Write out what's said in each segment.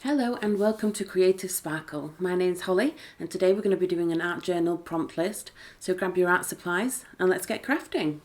Hello and welcome to Creative Sparkle. My name's Holly and today we're going to be doing an art journal prompt list. So grab your art supplies and let's get crafting.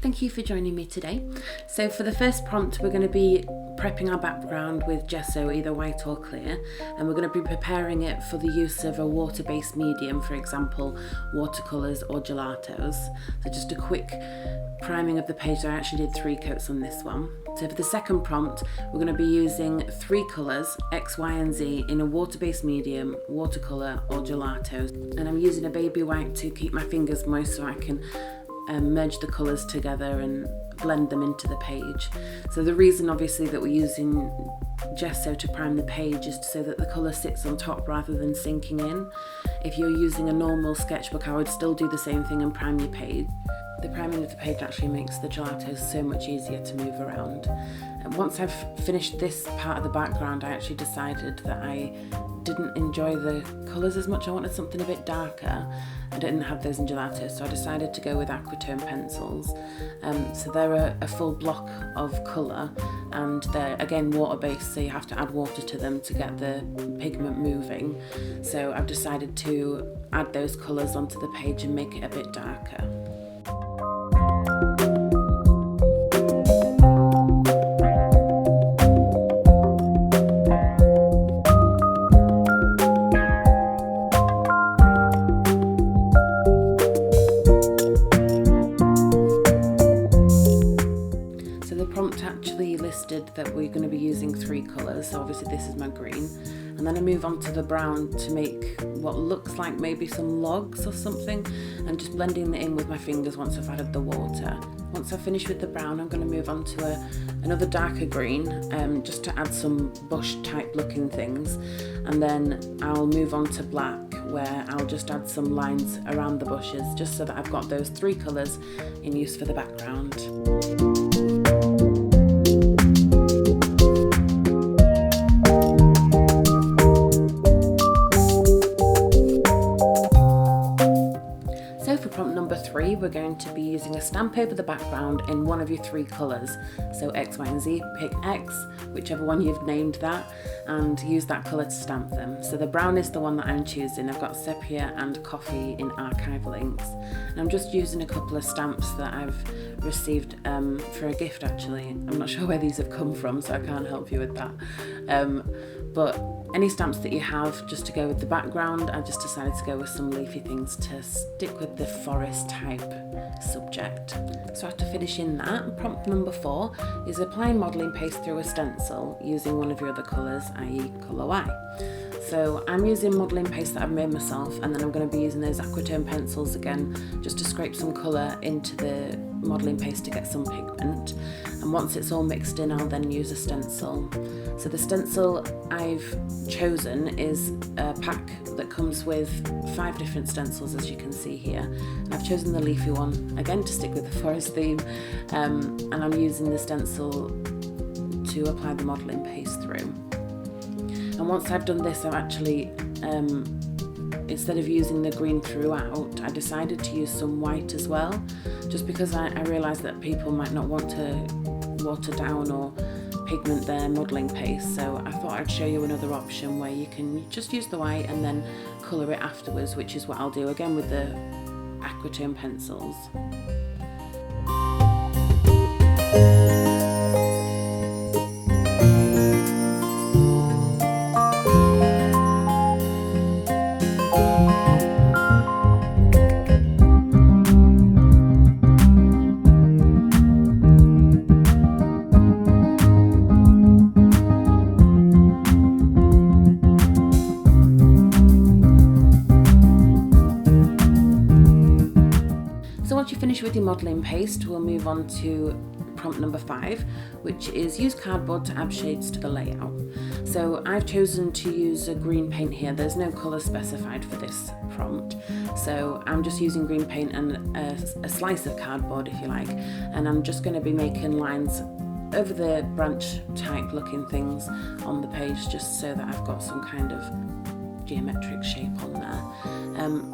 Thank you for joining me today. So for the first prompt, we're going to be prepping our background with gesso, either white or clear, and we're going to be preparing it for the use of a water-based medium, for example, watercolours or gelatos. So just a quick priming of the page. I actually did 3 coats on this one. So for the second prompt, we're going to be using 3 colours, X, Y and Z, in a water-based medium, watercolour or gelatos. And I'm using a baby white to keep my fingers moist so I can merge the colours together and blend them into the page. So the reason obviously that we're using gesso to prime the page is so that the colour sits on top rather than sinking in. If you're using a normal sketchbook, I would still do the same thing and prime your page. The priming of the page actually makes the gelatos so much easier to move around. And once I've finished this part of the background, I actually decided that I didn't enjoy the colours as much. I wanted something a bit darker. I didn't have those in gelatos, so I decided to go with aquatone pencils. So they're a full block of colour and they're again water-based, so you have to add water to them to get the pigment moving. So I've decided to add those colours onto the page and make it a bit darker. Actually listed that we're going to be using 3 colours, so obviously this is my green, and then I move on to the brown to make what looks like maybe some logs or something, and just blending it in with my fingers once I've added the water. Once I've finished with the brown, I'm going to move on to another darker green, just to add some bush type looking things, and then I'll move on to black, where I'll just add some lines around the bushes just so that I've got those 3 colours in use for the background. Prompt number 3, we're going to be using a stamp over the background in one of your 3 colours. So X, Y and Z, pick X, whichever one you've named that, and use that colour to stamp them. So the brown is the one that I'm choosing. I've got sepia and coffee in archival inks. And I'm just using a couple of stamps that I've received for a gift actually. I'm not sure where these have come from, so I can't help you with that. But any stamps that you have just to go with the background, I just decided to go with some leafy things to stick with the forest type subject. So after finishing that, prompt number 4 is applying modelling paste through a stencil using one of your other colours, i.e. colour Y. So I'm using modelling paste that I've made myself, and then I'm going to be using those aquatone pencils again just to scrape some colour into the modelling paste to get some pigment. And once it's all mixed in, I'll then use a stencil. So the stencil I've chosen is a pack that comes with 5 different stencils, as you can see here. I've chosen the leafy one, again to stick with the forest theme, and I'm using the stencil to apply the modelling paste through. And once I've done this, I've actually, instead of using the green throughout, I decided to use some white as well, just because I realised that people might not want to water down or pigment their modelling paste, so I thought I'd show you another option where you can just use the white and then colour it afterwards, which is what I'll do again with the aquatone pencils. Once you finish with your modelling paste, we'll move on to prompt number 5, which is use cardboard to add shades to the layout. So I've chosen to use a green paint here. There's no colour specified for this prompt, so I'm just using green paint and a slice of cardboard, if you like, and I'm just going to be making lines over the branch type looking things on the page just so that I've got some kind of geometric shape on there.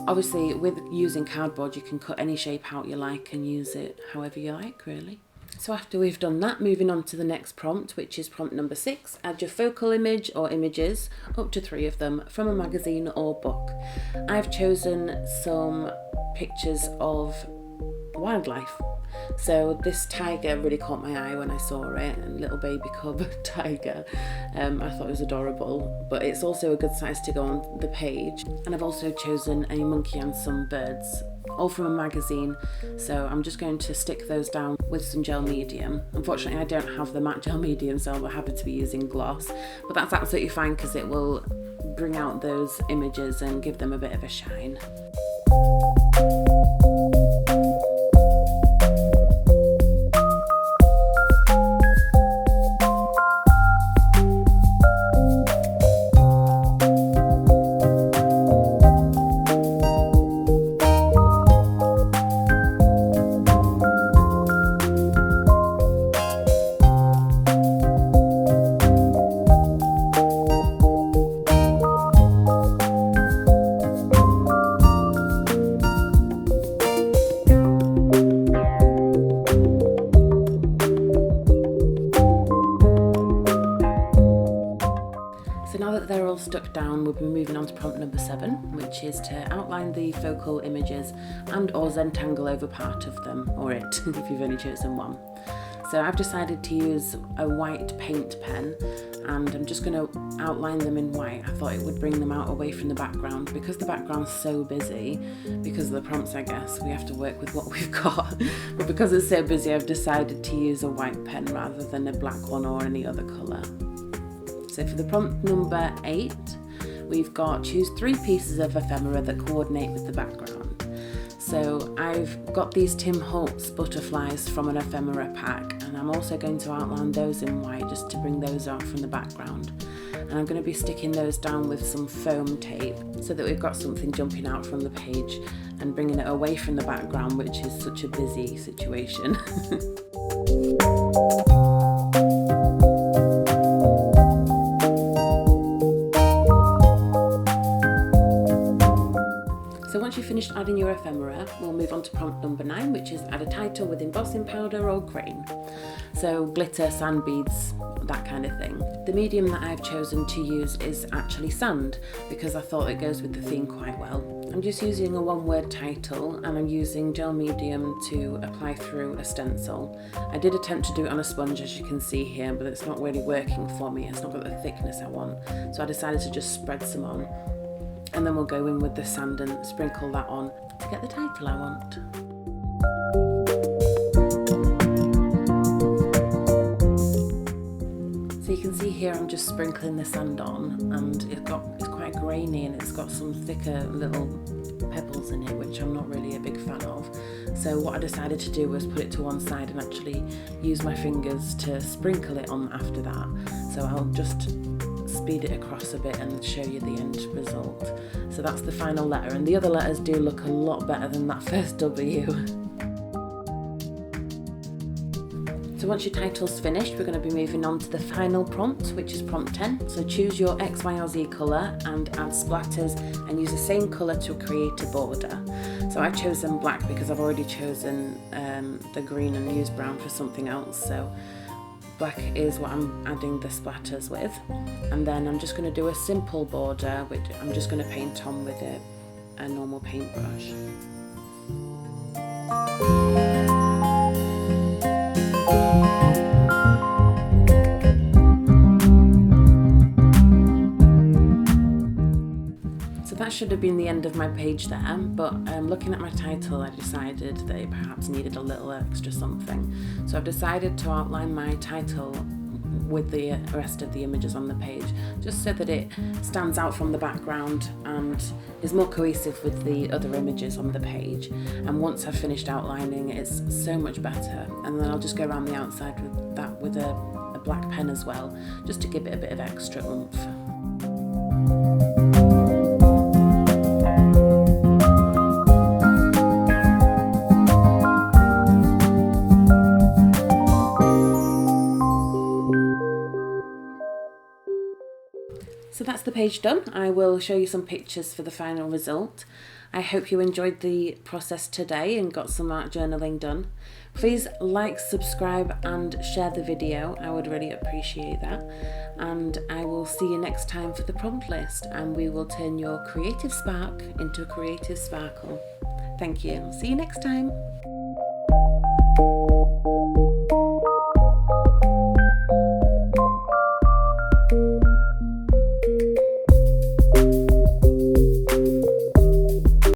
Obviously with using cardboard you can cut any shape out you like and use it however you like, really. So after we've done that, moving on to the next prompt, which is prompt number 6. Add your focal image or images, up to 3 of them, from a magazine or book. I've chosen some pictures of wildlife. So this tiger really caught my eye when I saw it, a little baby cub tiger. I thought it was adorable, but it's also a good size to go on the page. And I've also chosen a monkey and some birds, all from a magazine, so I'm just going to stick those down with some gel medium. Unfortunately I don't have the matte gel medium, so I happen to be using gloss, but that's absolutely fine because it will bring out those images and give them a bit of a shine. So now that they're all stuck down, we'll be moving on to prompt number 7, which is to outline the focal images and or Zentangle over part of them, or it, if you've only chosen one. So I've decided to use a white paint pen, and I'm just going to outline them in white. I thought it would bring them out away from the background, because the background's so busy, because of the prompts I guess, we have to work with what we've got. But because it's so busy, I've decided to use a white pen rather than a black one or any other colour. So for the prompt number 8, we've got choose 3 pieces of ephemera that coordinate with the background. So I've got these Tim Holtz butterflies from an ephemera pack, and I'm also going to outline those in white just to bring those out from the background. And I'm going to be sticking those down with some foam tape so that we've got something jumping out from the page and bringing it away from the background, which is such a busy situation. So once you've finished adding your ephemera, we'll move on to prompt number 9, which is add a title with embossing powder or grain. So glitter, sand beads, that kind of thing. The medium that I've chosen to use is actually sand, because I thought it goes with the theme quite well. I'm just using a 1-word title, and I'm using gel medium to apply through a stencil. I did attempt to do it on a sponge, as you can see here, but it's not really working for me. It's not got the thickness I want. So I decided to just spread some on. And then we'll go in with the sand and sprinkle that on to get the title I want. So you can see here I'm just sprinkling the sand on, and it's quite grainy and it's got some thicker little pebbles in it, which I'm not really a big fan of. So what I decided to do was put it to one side and actually use my fingers to sprinkle it on after that. So I'll just speed it across a bit and show you the end result. So that's the final letter, and the other letters do look a lot better than that first W. So once your title's finished, we're going to be moving on to the final prompt, which is prompt 10. So choose your X, Y or Z colour and add splatters and use the same colour to create a border. So I've chosen black because I've already chosen the green and used brown for something else. So black is what I'm adding the splatters with, and then I'm just going to do a simple border, which I'm just going to paint on with a normal paintbrush. That should have been the end of my page there, but looking at my title, I decided that it perhaps needed a little extra something. So I've decided to outline my title with the rest of the images on the page, just so that it stands out from the background and is more cohesive with the other images on the page. And once I've finished outlining, it's so much better. And then I'll just go around the outside with that with a black pen as well, just to give it a bit of extra oomph. So that's the page done, I will show you some pictures for the final result. I hope you enjoyed the process today and got some art journaling done. Please like, subscribe and share the video. I would really appreciate that. And I will see you next time for the prompt list, and we will turn your creative spark into a creative sparkle. Thank you. See you next time.